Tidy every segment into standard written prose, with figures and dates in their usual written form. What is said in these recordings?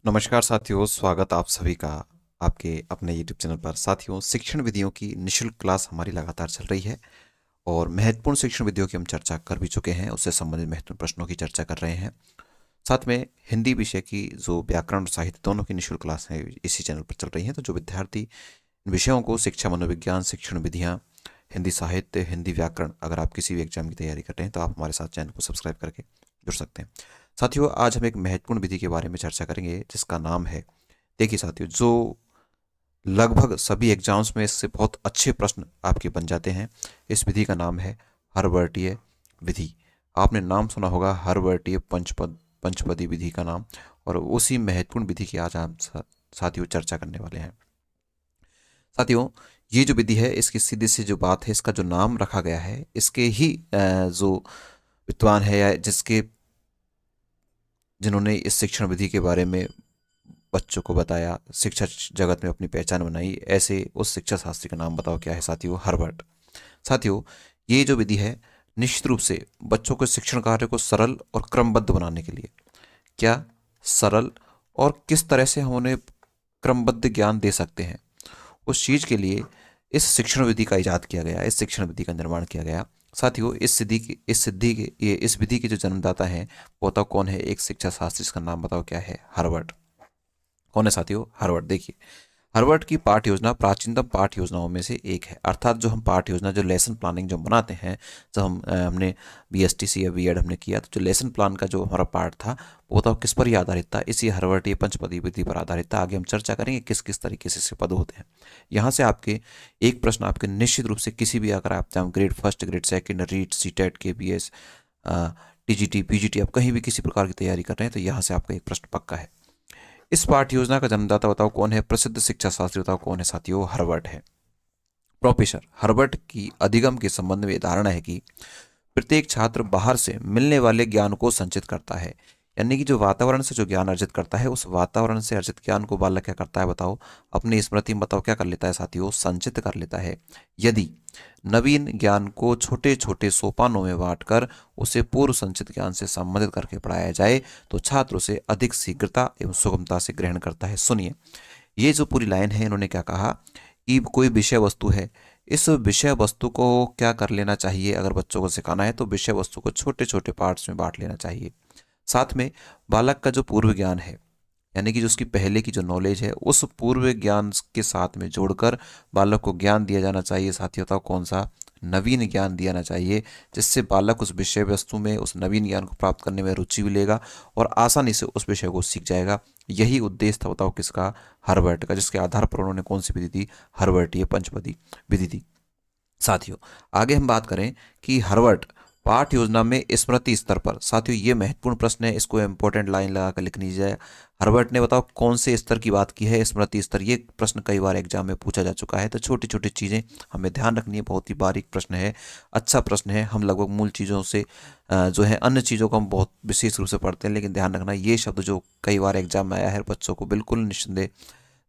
नमस्कार साथियों, स्वागत आप सभी का आपके अपने YouTube चैनल पर। साथियों, शिक्षण विधियों की निःशुल्क क्लास हमारी लगातार चल रही है और महत्वपूर्ण शिक्षण विधियों की हम चर्चा कर भी चुके हैं। उससे संबंधित महत्वपूर्ण प्रश्नों की चर्चा कर रहे हैं। साथ में हिंदी विषय की जो व्याकरण और साहित्य दोनों की निःशुल्क क्लास है इसी चैनल पर चल रही हैं। तो जो विद्यार्थी इन विषयों को शिक्षा मनोविज्ञान, शिक्षण विधियाँ, हिंदी साहित्य, हिंदी व्याकरण, अगर आप किसी भी एग्जाम की तैयारी कर रहे हैं तो आप हमारे साथ चैनल को सब्सक्राइब करके जुड़ सकते हैं। साथियों, आज हम एक महत्वपूर्ण विधि के बारे में चर्चा करेंगे जिसका नाम है, देखिए साथियों, जो लगभग सभी एग्जाम्स में इससे बहुत अच्छे प्रश्न आपके बन जाते हैं। इस विधि का नाम है हरवर्टीय विधि। आपने नाम सुना होगा हरवर्टीय पंचपदी विधि का नाम, और उसी महत्वपूर्ण विधि की आज हम साथियों चर्चा करने वाले हैं। साथियों, ये जो विधि है इसकी सीधी सी जो बात है, इसका जो नाम रखा गया है, इसके ही जो विद्वान है या जिन्होंने इस शिक्षण विधि के बारे में बच्चों को बताया, शिक्षा जगत में अपनी पहचान बनाई, ऐसे उस शिक्षा शास्त्री का नाम बताओ क्या है साथियों? हर्बर्ट। साथियों, ये जो विधि है निश्चित रूप से बच्चों के शिक्षण कार्य को सरल और क्रमबद्ध बनाने के लिए, क्या सरल और किस तरह से हम उन्हें क्रमबद्ध ज्ञान दे सकते हैं, उस चीज़ के लिए इस शिक्षण विधि का इजाद किया गया, इस शिक्षण विधि का निर्माण किया गया। साथियों, इस विधि के जो जन्मदाता हैं वो बताओ कौन है? एक शिक्षा शास्त्री, इसका नाम बताओ क्या है? हर्बर्ट। कौन है साथियों? हर्बर्ट। देखिए, हर्बर्ट की पाठ योजना प्राचीनतम पाठ योजनाओं में से एक है। अर्थात जो हम पाठ योजना, जो लेसन प्लानिंग जो बनाते हैं, जब हमने बीएसटीसी या बीएड हमने किया, तो जो लेसन प्लान का जो हमारा पार्ट था वो बताओ किस पर ही आधारित था? इसी हर्बर्ट ये पंचपदी विधि पर आधारित था। आगे हम चर्चा करेंगे किस किस तरीके से इसके पद होते हैं। यहाँ से आपके एक प्रश्न आपके निश्चित रूप से किसी भी, अगर आप चाहे grade first, grade second, REET, CTET, KVS, TGT, PGT, आप कहीं भी किसी प्रकार की तैयारी कर रहे हैं तो यहाँ से आपका एक प्रश्न पक्का है। इस पाठ योजना का जन्मदाता बताओ कौन है? प्रसिद्ध शिक्षा शास्त्री बताओ कौन है साथियों? हर्बर्ट है। प्रोफेसर हर्बर्ट की अधिगम के संबंध में धारणा है कि प्रत्येक छात्र बाहर से मिलने वाले ज्ञान को संचित करता है। यानी कि जो वातावरण से जो ज्ञान अर्जित करता है, उस वातावरण से अर्जित ज्ञान को बालक क्या करता है बताओ? अपनी स्मृति में बताओ क्या कर लेता है साथियों? संचित कर लेता है। यदि नवीन ज्ञान को छोटे छोटे सोपानों में बांटकर उसे पूर्व संचित ज्ञान से संबंधित करके पढ़ाया जाए तो छात्र उसे अधिक शीघ्रता एवं सुगमता से ग्रहण करता है। सुनिए, ये जो पूरी लाइन है, इन्होंने क्या कहा कि कोई विषय वस्तु है, इस विषय वस्तु को क्या कर लेना चाहिए? अगर बच्चों को सिखाना है तो विषय वस्तु को छोटे छोटे पार्ट्स में बांट लेना चाहिए। साथ में बालक का जो पूर्व ज्ञान है, यानी कि जो उसकी पहले की जो नॉलेज है, उस पूर्व ज्ञान के साथ में जोड़कर बालक को ज्ञान दिया जाना चाहिए। साथियों, बताओ कौन सा? नवीन ज्ञान दिया जाना चाहिए, जिससे बालक उस विषय वस्तु में, उस नवीन ज्ञान को प्राप्त करने में रुचि भी लेगा और आसानी से उस विषय को सीख जाएगा। यही उद्देश्य था बताओ किसका? हर्बर्ट का, जिसके आधार पर उन्होंने कौन सी विधि दी? हर्बर्टीय पंचपदी विधि दी। साथियों, आगे हम बात करें कि हर्बर्ट पाठ योजना में स्मृति स्तर पर, साथियों ये महत्वपूर्ण प्रश्न है, इसको इंपॉर्टेंट लाइन लगा कर लिख लीजिए। हर्बर्ट ने बताओ कौन से स्तर की बात की है? स्मृति स्तर। ये प्रश्न कई बार एग्जाम में पूछा जा चुका है, तो छोटी छोटी चीज़ें हमें ध्यान रखनी है। बहुत ही बारीक प्रश्न है, अच्छा प्रश्न है। हम लगभग मूल चीज़ों से जो है अन्य चीज़ों को हम बहुत विशेष रूप से पढ़ते हैं, लेकिन ध्यान रखना ये शब्द जो कई बार एग्जाम में आया है, बच्चों को बिल्कुल निस्संदेह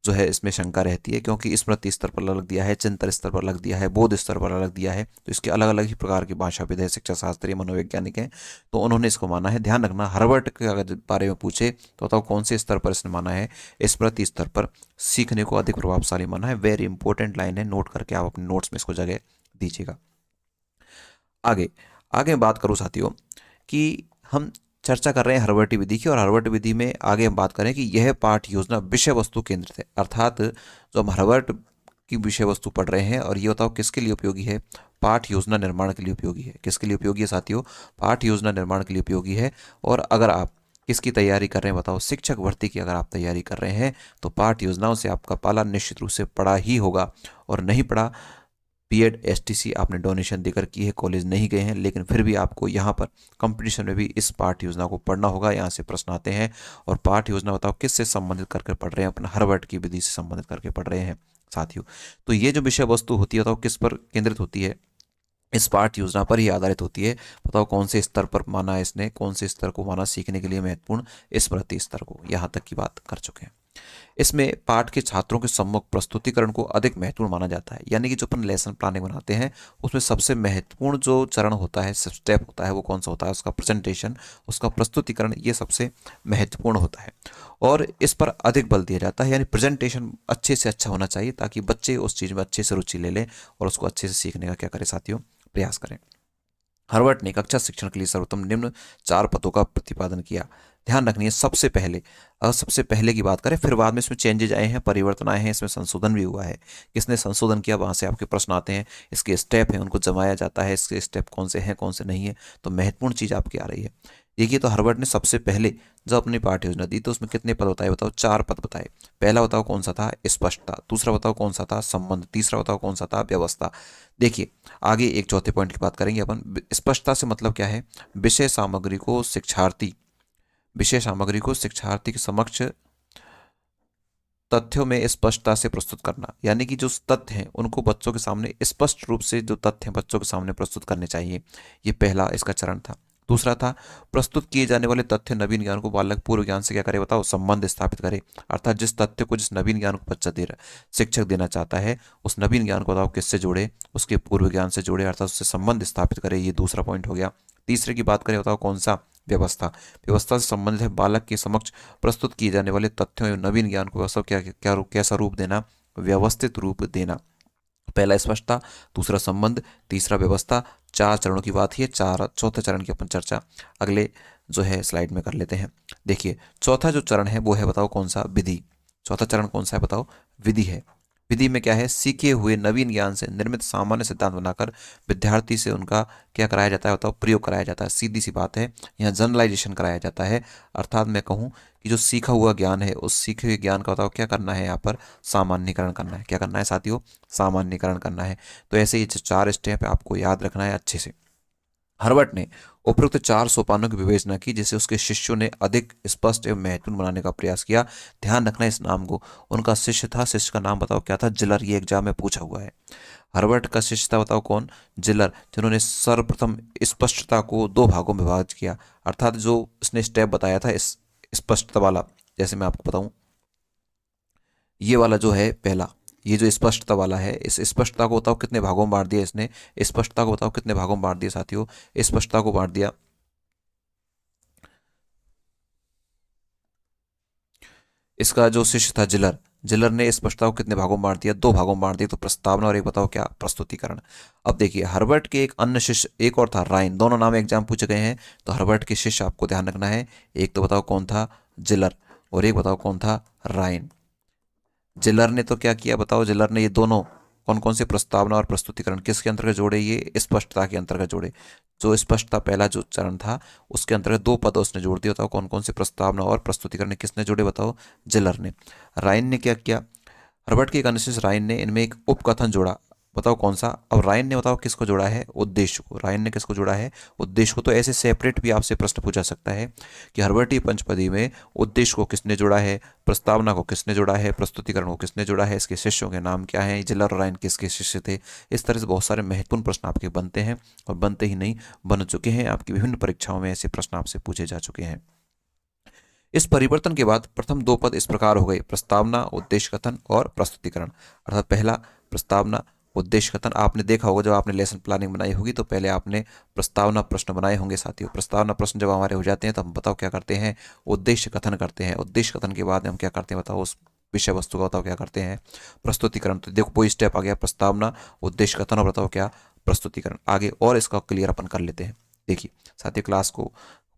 जो है इसमें शंका रहती है, क्योंकि स्मृति स्तर पर अलग दिया है, चिंतन स्तर पर अलग दिया है, बोध स्तर पर अलग दिया है, तो इसके अलग अलग ही प्रकार की भाषाविद है, शिक्षा शास्त्री, मनोवैज्ञानिक हैं, तो उन्होंने इसको माना है। ध्यान रखना, हर्बर्ट के अगर बारे में पूछे तो बताओ कौन से स्तर पर इसने माना है? स्मृति स्तर पर सीखने को अधिक प्रभावशाली माना है। वेरी इंपॉर्टेंट लाइन है, नोट करके आप अपने नोट्स में इसको जगह दीजिएगा। आगे आगे बात करूँ साथियों कि हम चर्चा कर रहे हैं हर्बर्टी विधि की, और हर्बर्ट विधि में आगे हम बात करें कि यह पाठ योजना विषय वस्तु केंद्रित है। अर्थात जो हम हर्बर्ट की विषय वस्तु पढ़ रहे हैं, और ये बताओ किसके लिए उपयोगी है? पाठ योजना निर्माण के लिए उपयोगी है। किसके लिए उपयोगी है साथियों? पाठ योजना निर्माण के लिए उपयोगी है। और अगर आप किसकी तैयारी कर रहे हैं बताओ? शिक्षक भर्ती की अगर आप तैयारी कर रहे हैं तो पाठ योजनाओं से आपका पाला निश्चित रूप से पड़ा ही होगा। और नहीं पड़ा, बीएड एसटीसी आपने डोनेशन देकर की है, कॉलेज नहीं गए हैं, लेकिन फिर भी आपको यहाँ पर कंपटीशन में भी इस पाठ योजना को पढ़ना होगा। यहाँ से प्रश्न आते हैं, और पाठ योजना बताओ किससे संबंधित करके पढ़ रहे हैं? अपना हर्बर्ट की विधि से संबंधित करके पढ़ रहे हैं साथियों। तो ये जो विषय वस्तु होती है बताओ किस पर केंद्रित होती है? इस पाठ योजना पर ही आधारित होती है। बताओ कौन से स्तर पर माना है इसने? कौन से स्तर को माना सीखने के लिए महत्वपूर्ण? स्मृति स्तर को। यहाँ तक की बात कर चुके हैं। इसमें पाठ के छात्रों के सम्मुख प्रस्तुतिकरण को अधिक महत्वपूर्ण माना जाता है। यानी कि जो अपन लेसन प्लानिंग बनाते हैं उसमें सबसे महत्वपूर्ण जो चरण होता है, स्टेप होता है, वो कौन सा होता है? उसका प्रेजेंटेशन, उसका प्रस्तुतिकरण, ये सबसे महत्वपूर्ण होता है और इस पर अधिक बल दिया जाता है। यानी प्रेजेंटेशन अच्छे से अच्छा होना चाहिए ताकि बच्चे उस चीज़ में अच्छे से रुचि ले लें और उसको अच्छे से सीखने का क्या करें साथियों, प्रयास करें। हार्वर्ड ने कक्षा शिक्षण के लिए सर्वोत्तम निम्न 4 पदों का प्रतिपादन किया। ध्यान रखनी है, सबसे पहले, अगर सबसे पहले की बात करें, फिर बाद में इसमें चेंजेज आए हैं, परिवर्तन आए हैं, इसमें संशोधन भी हुआ है। किसने संशोधन किया, वहां से आपके प्रश्न आते हैं, इसके स्टेप हैं, उनको जमाया जाता है, इसके स्टेप कौन से हैं कौन से नहीं है, तो महत्वपूर्ण चीज आपकी आ रही है। देखिए, तो हार्वर्ड ने सबसे पहले जब अपनी पाठ्य योजना दी तो उसमें कितने पद बताए? बताओ, 4 पद बताए। पहला बताओ कौन सा था? स्पष्टता। दूसरा बताओ कौन सा था? संबंध। तीसरा बताओ कौन सा था? व्यवस्था। देखिए, आगे एक चौथे पॉइंट की बात करेंगे अपन। स्पष्टता से मतलब क्या है? विषय सामग्री को शिक्षार्थी के समक्ष तथ्यों में स्पष्टता से प्रस्तुत करना। यानी कि जो तथ्य हैं उनको बच्चों के सामने स्पष्ट रूप से, जो तथ्य हैं बच्चों के सामने प्रस्तुत करने चाहिए। ये पहला इसका चरण था। दूसरा था, प्रस्तुत किए जाने वाले तथ्य नवीन ज्ञान को बालक पूर्व ज्ञान से क्या करे? बताओ, संबंध स्थापित करे। अर्थात जिस तथ्य को, जिस नवीन ज्ञान को बच्चा दे रहा, शिक्षक देना चाहता है, उस नवीन ज्ञान को बताओ किससे जोड़े? उसके पूर्व ज्ञान से जोड़े, अर्थात उससे संबंध स्थापित करे। ये दूसरा पॉइंट हो गया। तीसरे की बात करें, बताओ कौन सा? व्यवस्था। व्यवस्था से संबंधित है बालक के समक्ष प्रस्तुत किए जाने वाले तथ्यों एवं नवीन ज्ञान को व्यवस्था क्या क्या कैसा रूप देना? व्यवस्थित रूप देना। पहला स्पष्टता, दूसरा संबंध, तीसरा व्यवस्था। 4 चरणों की बात है। चौथे चरण की अपन चर्चा अगले जो है स्लाइड में कर लेते हैं। देखिए, चौथा जो चरण है वो है, बताओ कौन सा? विधि। चौथा चरण कौन सा है? बताओ, विधि है। विधि में क्या है? सीखे हुए नवीन ज्ञान से निर्मित सामान्य सिद्धांत बनाकर विद्यार्थी से उनका क्या कराया जाता है? बताओ, प्रयोग कराया जाता है। सीधी सी बात है, यहाँ जनरलाइजेशन कराया जाता है। अर्थात मैं कहूँ कि जो सीखा हुआ ज्ञान है, उस सीखे हुए ज्ञान का बताओ क्या करना है? यहाँ पर सामान्यीकरण करना है। क्या करना है साथियों? सामान्यीकरण करना है। तो ऐसे ये 4 स्टेप है, आपको याद रखना है अच्छे से। हार्वर्ड ने उपरोक्त 4 सोपानों की विवेचना की जिसे उसके शिष्यों ने अधिक स्पष्ट एवं महत्वपूर्ण बनाने का प्रयास किया। ध्यान रखना इस नाम को। उनका शिष्य था, शिष्य का नाम बताओ क्या था? जिलर। ये एग्जाम में पूछा हुआ है। हार्वर्ड का शिष्य था, बताओ कौन? जिलर, जिन्होंने सर्वप्रथम स्पष्टता को 2 भागों में विभाजित किया। अर्थात जो उसने स्टेप बताया था इस स्पष्टता वाला, जैसे मैं आपको बताऊं, ये वाला जो है पहला, ये जो स्पष्टता वाला है, इस स्पष्टता को बताओ कितने भागों में बांट दिया इसने? स्पष्टता को बताओ कितने भागों में बांट दिया साथियों? स्पष्टता को बांट दिया, इसका जो शिष्य था जिलर, जिलर ने स्पष्टता को कितने भागों में बांट दिया? 2 भागों में बांट दिया। तो प्रस्तावना और एक बताओ क्या? प्रस्तुतिकरण। अब देखिए, हार्वर्ड के एक अन्य शिष्य, एक और था राइन। दोनों नाम एग्जाम पूछे गए हैं, तो हार्वर्ड के शिष्य आपको ध्यान रखना है। एक तो बताओ कौन था? जिलर। और एक बताओ कौन था? राइन। जिलर ने तो क्या किया बताओ? जिलर ने ये दोनों कौन कौन से प्रस्तावना और प्रस्तुतिकरण किसके अंतर्गत जोड़े? ये स्पष्टता के अंतर्गत जोड़े। जो स्पष्टता पहला जो चरण था उसके अंतर्गत 2 पद उसने जोड़ दिया। बताओ कौन कौन से प्रस्तावना और प्रस्तुतिकरण किसने जोड़े? बताओ, जिलर ने। राइन ने क्या किया? हर्बर्ट के एक अनुशेष राइन ने इनमें एक उपकथन जोड़ा। बताओ कौन सा? अब राइन ने बताओ किसको जोड़ा है? उद्देश्य को। राइन ने किसको जोड़ा है? उद्देश्य को। तो ऐसे सेपरेट भी आपसे प्रश्न पूछा सकता है कि हर्बर्टी पंचपदी में उद्देश्य को किसने जोड़ा है, प्रस्तावना को किसने जोड़ा है, प्रस्तुतिकरण को किसने जोड़ा है, इसके शिष्यों के नाम क्या हैं, जिलर और राइन किसके शिष्य थे। इस तरह से बहुत सारे महत्वपूर्ण प्रश्न आपके बनते हैं और बनते ही नहीं, बन चुके हैं। आपकी विभिन्न परीक्षाओं में ऐसे प्रश्न आपसे पूछे जा चुके हैं। इस परिवर्तन के बाद प्रथम 2 पद इस प्रकार हो गए: प्रस्तावना, उद्देश्य कथन और प्रस्तुतिकरण। अर्थात पहला प्रस्तावना, उद्देश्य कथन। आपने देखा होगा जब आपने लेसन प्लानिंग बनाई होगी तो पहले आपने प्रस्तावना प्रश्न बनाए होंगे साथियों। प्रस्तावना प्रश्न जब हमारे हो जाते हैं तो हम बताओ क्या करते हैं? उद्देश्य कथन करते हैं। उद्देश्य कथन के बाद हम क्या करते हैं? बताओ, उस विषय वस्तु का बताओ क्या करते हैं? प्रस्तुतिकरण। तो देखो वही स्टेप आ गया, प्रस्तावना, उद्देश्य कथन और बताओ क्या? प्रस्तुतिकरण। आगे और इसका क्लियर अपन कर लेते हैं। देखिए साथियों, क्लास को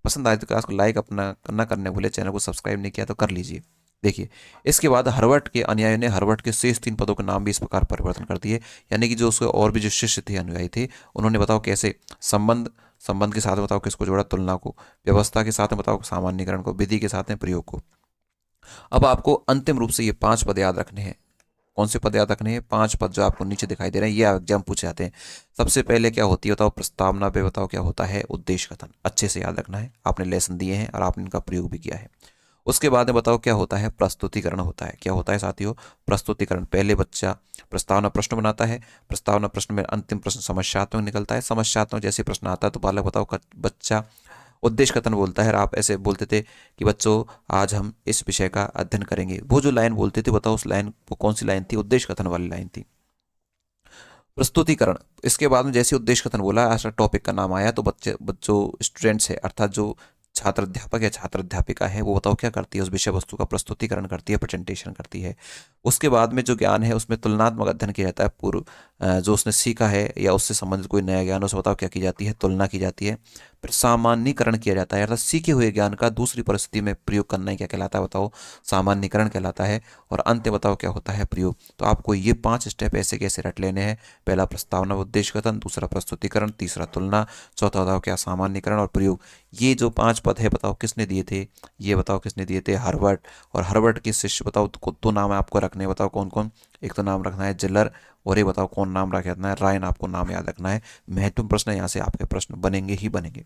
पसंद आए तो क्लास को लाइक अपना करना करने भूले, चैनल को सब्सक्राइब नहीं किया तो कर लीजिए। देखिए, इसके बाद हार्वर्ड के अनुयायी ने हार्वर्ड के शेष 3 पदों के नाम भी इस प्रकार परिवर्तन कर दिए। यानी कि जो उसके और भी जो शिष्य थे, अनुयायी थे, उन्होंने बताओ कैसे? संबंध, संबंध के साथ बताओ किसको जोड़ा? तुलना को। व्यवस्था के साथ में बताओ सामान्यीकरण को। विधि के साथ में प्रयोग को। अब आपको अंतिम रूप से ये 5 पद याद रखने हैं। कौन से पद याद रखने हैं? 5 पद जो आपको नीचे दिखाई दे रहे हैं, ये एग्जाम पूछे जाते हैं। सबसे पहले क्या होती है बताओ? प्रस्तावना पे बताओ क्या होता है? उद्देश्य कथन। अच्छे से याद रखना है, आपने लेसन दिए हैं और आपने इनका प्रयोग भी किया है। उसके बाद में बताओ क्या होता है? प्रस्तुतिकरण होता है। क्या होता है साथियों? प्रस्तुतिकरण। पहले बच्चा प्रस्तावना प्रश्न बनाता है, प्रस्तावना प्रश्न में अंतिम प्रश्न समस्यात्मक निकलता है। समस्यात्मक जैसे प्रश्न आता है तो बालक बताओ बच्चा उद्देश्य कथन बोलता है, आप ऐसे बोलते थे कि बच्चों आज हम इस विषय का अध्ययन करेंगे, वो जो लाइन बोलते थे बताओ उस लाइन वो कौन सी लाइन थी? उद्देश्य कथन वाली लाइन थी। प्रस्तुतिकरण, इसके बाद में जैसे उद्देश्य कथन बोला ऐसा टॉपिक का नाम आया तो बच्चे बच्चों स्टूडेंट्स है अर्थात जो छात्र अध्यापक या छात्र अध्यापिका है वो बताओ क्या करती है? उस विषय वस्तु का प्रस्तुतिकरण करती है, प्रेजेंटेशन करती है। उसके बाद में जो ज्ञान है उसमें तुलनात्मक अध्ययन किया जाता है, पूर्व जो उसने सीखा है या उससे संबंधित कोई नया ज्ञान उसे बताओ क्या की जाती है? तुलना की जाती है। फिर सामान्यीकरण किया जाता है, अर्थात सीखे हुए ज्ञान का दूसरी परिस्थिति में प्रयोग करना ही क्या कहलाता है? बताओ सामान्यीकरण कहलाता है। और अंत में बताओ क्या होता है? प्रयोग। तो आपको ये 5 स्टेप ऐसे कैसे रट लेने हैं? पहला प्रस्तावना उद्देश्य कथन, दूसरा प्रस्तुतिकरण, तीसरा तुलना, चौथा बताओ क्या? सामान्यीकरण और प्रयोग। ये जो 5 पद है बताओ किसने दिए थे? ये बताओ किसने दिए थे? हर्बर्ट। और हर्बर्ट के शिष्य बताओ तो नाम आपको रखने हैं, बताओ कौन कौन? एक तो नाम रखना है जिलर, और ये बताओ कौन नाम रखना है? रायन। आपको नाम याद रखना है। महत्वपूर्ण प्रश्न यहाँ से आपके प्रश्न बनेंगे ही बनेंगे।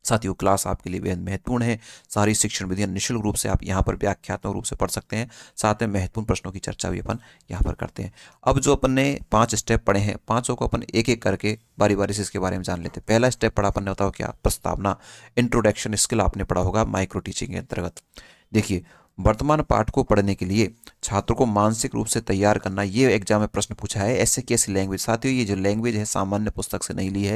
साथियों क्लास आपके लिए बेहद महत्वपूर्ण है। सारी शिक्षण विधियां निःशुल्क रूप से आप यहाँ पर व्याख्यात्मक रूप से पढ़ सकते हैं, साथ में महत्वपूर्ण प्रश्नों की चर्चा भी अपन यहाँ पर करते हैं। अब जो अपन ने 5 स्टेप पढ़े हैं, पांचों को अपन एक एक करके बारी बारी से इसके बारे में जान लेते हैं। पहला स्टेप पढ़ा अपन ने, बताओ क्या? प्रस्तावना, इंट्रोडक्शन स्किल आपने पढ़ा होगा माइक्रो टीचिंग के अंतर्गत। देखिए वर्तमान पाठ को पढ़ने के लिए छात्रों को मानसिक रूप से तैयार करना, ये एग्जाम में प्रश्न पूछा है। ऐसे कैसी लैंग्वेज? साथियों ये जो लैंग्वेज है सामान्य पुस्तक से नहीं ली है,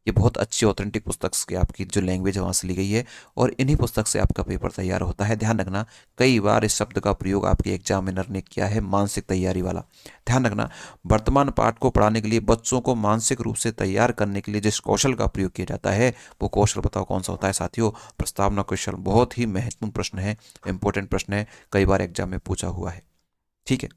ये बहुत अच्छी ऑथेंटिक पुस्तक से आपकी जो लैंग्वेज है वहाँ से ली गई है, और इन्हीं पुस्तक से आपका पेपर तैयार होता है। ध्यान रखना कई बार इस शब्द का प्रयोग आपके एग्जामिनर ने किया है, मानसिक तैयारी वाला। ध्यान रखना वर्तमान पाठ को पढ़ाने के लिए बच्चों को मानसिक रूप से तैयार करने के लिए जिस कौशल का प्रयोग किया जाता है वो कौशल बताओ कौन सा होता है? साथियों प्रस्तावना कौशल। बहुत ही महत्वपूर्ण प्रश्न है, इंपॉर्टेंट प्रश्न है, कई बार एग्जाम में पूछा हुआ है। ठीक है,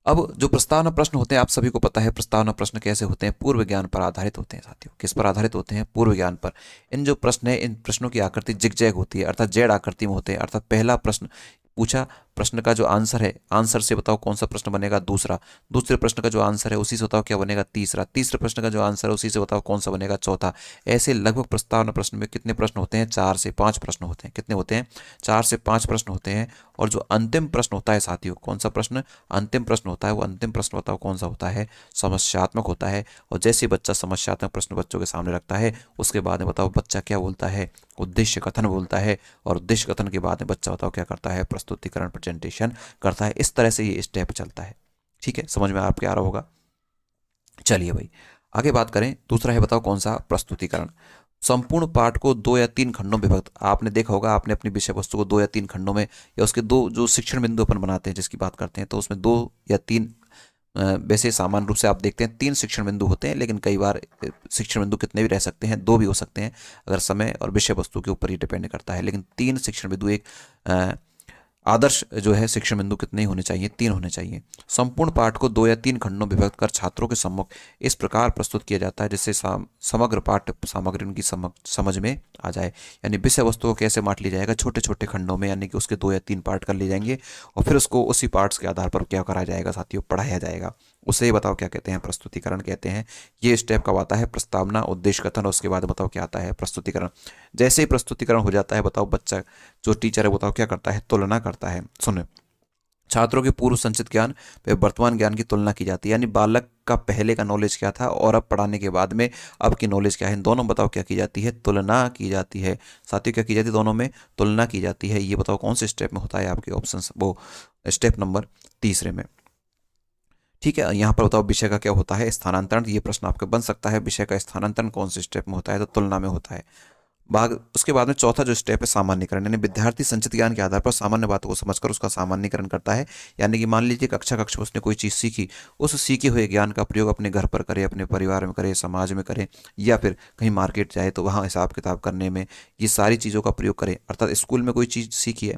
अब जो प्रस्तावना प्रश्न होते हैं आप सभी को पता है प्रस्तावना प्रश्न कैसे होते हैं? पूर्व ज्ञान पर आधारित होते हैं साथियों। किस पर आधारित होते हैं? पूर्व ज्ञान पर। इन जो प्रश्न है इन प्रश्नों की आकृति जिगजैग होती है, अर्थात जेड आकृति में होते हैं। अर्थात पहला प्रश्न पूछा, प्रश्न का जो आंसर है आंसर से बताओ कौन सा प्रश्न बनेगा? दूसरा। दूसरे प्रश्न का जो आंसर है उसी से बताओ क्या बनेगा? तीसरा। तीसरे प्रश्न का जो आंसर है उसी से बताओ कौन सा बनेगा? चौथा। ऐसे लगभग प्रस्तावना प्रश्न में कितने प्रश्न होते हैं? 4 से 5 प्रश्न होते हैं। कितने होते हैं? 4 से 5 प्रश्न होते हैं। और जो अंतिम प्रश्न होता है साथियों, कौन सा प्रश्न? अंतिम प्रश्न होता है। वो अंतिम प्रश्न बताओ कौन सा होता है? समस्यात्मक होता है। और जैसे बच्चा समस्यात्मक प्रश्न बच्चों के सामने रखता है उसके बाद में बताओ बच्चा क्या बोलता है? उद्देश्य कथन बोलता है। और उद्देश्य कथन के बाद में बच्चा बताओ क्या करता है? प्रस्तुतिकरण, प्रेजेंटेशन करता है। इस तरह से ये स्टेप चलता है। ठीक है, समझ में आपके आ रहा होगा। चलिए भाई आगे बात करें। दूसरा है बताओ कौन सा? प्रस्तुतिकरण। संपूर्ण पाठ को 2 या 3 खंडों में विभक्त। आपने देखा होगा, आपने अपनी विषय वस्तु को 2 या 3 खंडों में या उसके 2 जो शिक्षण बिंदु अपन बनाते हैं जिसकी बात करते हैं तो उसमें 2 या 3 वैसे सामान्य रूप से आप देखते हैं 3 शिक्षण बिंदु होते हैं, लेकिन कई बार शिक्षण बिंदु कितने भी रह सकते हैं, 2 भी हो सकते हैं, अगर समय और विषय वस्तु के ऊपर ही डिपेंड करता है। लेकिन 3 शिक्षण बिंदु एक आदर्श जो है शिक्षण बिंदु कितने होने चाहिए? 3 होने चाहिए। संपूर्ण पाठ को 2 या 3 खंडों में विभक्त कर छात्रों के सम्मुख इस प्रकार प्रस्तुत किया जाता है जिससे समग्र पाठ्य सामग्री उनकी समझ में आ जाए। यानी विषय वस्तु को कैसे बांट लिया जाएगा? छोटे छोटे खंडों में, यानी कि उसके 2 या 3 पार्ट कर लिए जाएंगे और फिर उसको उसी पार्ट्स के आधार पर क्या करा जाएगा साथियों? पढ़ाया जाएगा। उसे ही बताओ क्या कहते हैं? प्रस्तुतिकरण कहते हैं। ये स्टेप कब आता है? प्रस्तावना, उद्देश्य कथन, और उसके बाद बताओ क्या आता है? प्रस्तुतिकरण। जैसे ही प्रस्तुतिकरण हो जाता है बताओ बच्चा जो टीचर है बताओ क्या करता है? तुलना करता है। सुनो, छात्रों के पूर्व संचित ज्ञान व वर्तमान ज्ञान की तुलना की जाती है। यानी बालक का पहले का नॉलेज क्या था और अब पढ़ाने के बाद में अब की नॉलेज क्या है, इन दोनों बताओ क्या की जाती है? तुलना की जाती है। साथियों क्या की जाती है? दोनों में तुलना की जाती है। ये बताओ कौन से स्टेप में होता है? आपके ऑप्शन वो स्टेप नंबर 3 में। ठीक है, यहाँ पर बताओ विषय का क्या होता है? स्थानांतरण। ये प्रश्न आपका बन सकता है, विषय का स्थानांतरण कौन से स्टेप में होता है? तो तुलना में होता है। उसके बाद में चौथा जो स्टेप है सामान्यकरण, यानी विद्यार्थी संचित ज्ञान के आधार पर सामान्य बातों को समझकर उसका सामान्यकरण करता है। यानी कि मान लीजिए कक्षा में उसने कोई चीज़ सीखी, उस सीखे हुए ज्ञान का प्रयोग अपने घर पर करे, अपने परिवार में करे, समाज में करे, या फिर कहीं मार्केट जाए तो वहाँ हिसाब किताब करने में ये सारी चीज़ों का प्रयोग करे। अर्थात स्कूल में कोई चीज़ सीखी है,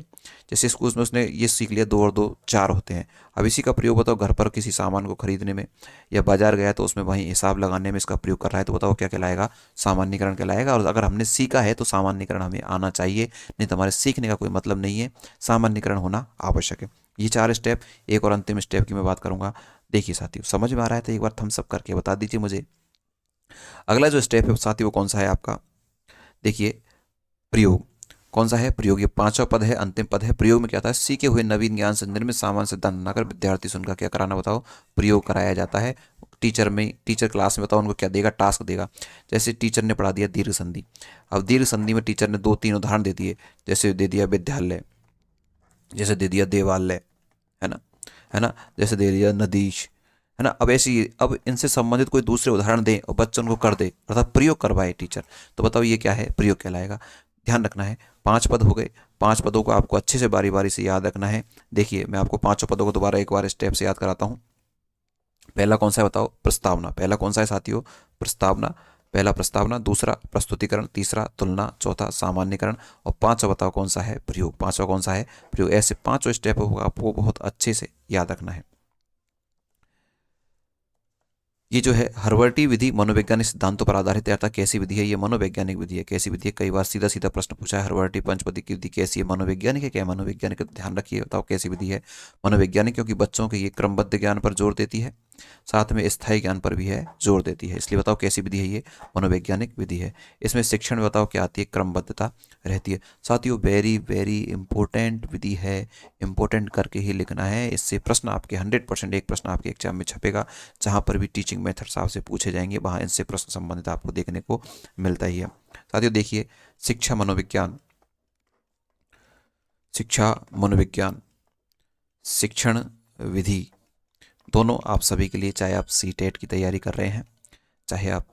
जैसे स्कूल में उसने ये सीख लिया 2 और 2 4 होते हैं। अब इसी का प्रयोग बताओ घर पर किसी सामान को खरीदने में, या बाजार गया तो उसमें वहीं हिसाब लगाने में इसका प्रयोग कर रहा है, तो बताओ क्या कहलाएगा? सामान्यकरण कहलाएगा। और अगर हमने सीखा है तो सामान्यकरण हमें आना चाहिए, नहीं तो हमारे सीखने का कोई मतलब नहीं है, सामान्यकरण होना आवश्यक है। ये 4 स्टेप। एक और अंतिम स्टेप की मैं बात करूंगा। देखिए साथियों समझ में आ रहा है तो एक बार थम्स अप करके बता दीजिए मुझे। अगला जो स्टेप है साथियों वो कौन सा है आपका? देखिए प्रयोग। कौन सा है? प्रयोग। ये 5वां पद है, अंतिम पद है। प्रयोग में क्या था? सीखे हुए नवीन ज्ञान से निर्मित सामान्य सिद्धांत बनाकर विद्यार्थी से उनका क्या कराना बताओ? प्रयोग कराया जाता है। टीचर क्लास में बताओ उनको क्या देगा, टास्क देगा। जैसे टीचर ने पढ़ा दिया दीर्घ संधि, अब दीर्घ संधि में टीचर ने 2-3 उदाहरण दे दिए, जैसे दे दिया विद्यालय, जैसे दे दिया देवालय, है ना, है ना, जैसे दे दिया नदीश, है ना। अब इनसे संबंधित कोई दूसरे उदाहरण दें और बच्चों को कर दे, अर्थात प्रयोग करवाए टीचर, तो बताओ ये क्या है, प्रयोग कहलाएगा। ध्यान रखना है 5 पद हो गए, 5 पदों को आपको अच्छे से बारी बारी से याद रखना है। देखिए मैं आपको 5 पदों को दोबारा एक बार स्टेप से याद कराता हूँ। पहला कौन सा है बताओ, प्रस्तावना। पहला कौन सा है साथियों, प्रस्तावना। पहला प्रस्तावना, दूसरा प्रस्तुतिकरण, तीसरा तुलना, चौथा सामान्यकरण, और पांचवा बताओ कौन सा है, प्रयोग। पांचवा कौन सा है, प्रयोग। ऐसे 5 स्टेप होगा, आपको बहुत अच्छे से याद रखना है। ये जो है हर्वर्टी विधि मनोवैज्ञानिक सिद्धांतों पर आधारित है, अर्थात कैसी विधि है, ये मनोवैज्ञानिक विधि है। कैसी विधि है, कई बार सीधा सीधा प्रश्न पूछा है, हर्वर्टी पंचपदी की विधि कैसी है, मनोवैज्ञानिक है क्या, मनोवैज्ञानिक का ध्यान रखिए, बताओ कैसी विधि है, मनोवैज्ञानिक, क्योंकि बच्चों के ये क्रमबद्ध ज्ञान पर जोर देती है, साथ में स्थायी ज्ञान पर भी है जोर देती है, इसलिए बताओ कैसी विधि है, ये मनोवैज्ञानिक विधि है। इसमें शिक्षण में बताओ क्या आती है, क्रमबद्धता रहती है। साथियों वेरी वेरी इंपॉर्टेंट विधि है, इंपॉर्टेंट करके ही लिखना है, इससे प्रश्न आपके 100% एक प्रश्न आपके एग्जाम में छपेगा, जहां पर भी टीचिंग मेथड्स आपसे पूछे जाएंगे वहां इनसे प्रश्न संबंधित आपको देखने को मिलता ही है। साथियों देखिए, शिक्षा मनोविज्ञान, शिक्षा मनोविज्ञान, शिक्षण विधि, दोनों आप सभी के लिए, चाहे आप सीटेट की तैयारी कर रहे हैं, चाहे आप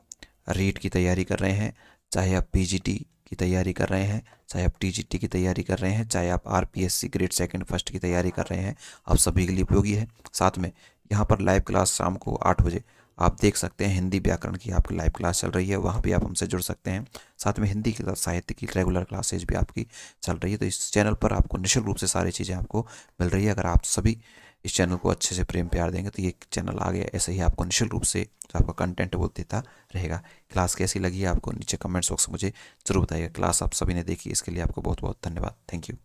रीट की तैयारी कर रहे हैं, चाहे आप पीजीटी की तैयारी कर रहे हैं, चाहे आप टीजीटी की तैयारी कर रहे हैं, चाहे आप आरपीएससी ग्रेड 2 फर्स्ट की तैयारी कर रहे हैं, आप सभी के लिए उपयोगी है। साथ में यहाँ पर लाइव क्लास शाम को 8 बजे आप देख सकते हैं, हिंदी व्याकरण की आपकी लाइव क्लास चल रही है, वहाँ भी आप हमसे जुड़ सकते हैं। साथ में हिंदी की साहित्य की रेगुलर क्लासेज भी आपकी चल रही है, तो इस चैनल पर आपको निःशुल्क रूप से सारी चीज़ें आपको मिल रही है। अगर आप सभी इस चैनल को अच्छे से प्रेम प्यार देंगे तो ये चैनल आगे ऐसे ही आपको निःशुल्क रूप से जो आपका कंटेंट वो देता रहेगा। क्लास कैसी लगी आपको नीचे कमेंट्स बॉक्स में मुझे जरूर बताइएगा। क्लास आप सभी ने देखी, इसके लिए आपको बहुत बहुत धन्यवाद। Thank you.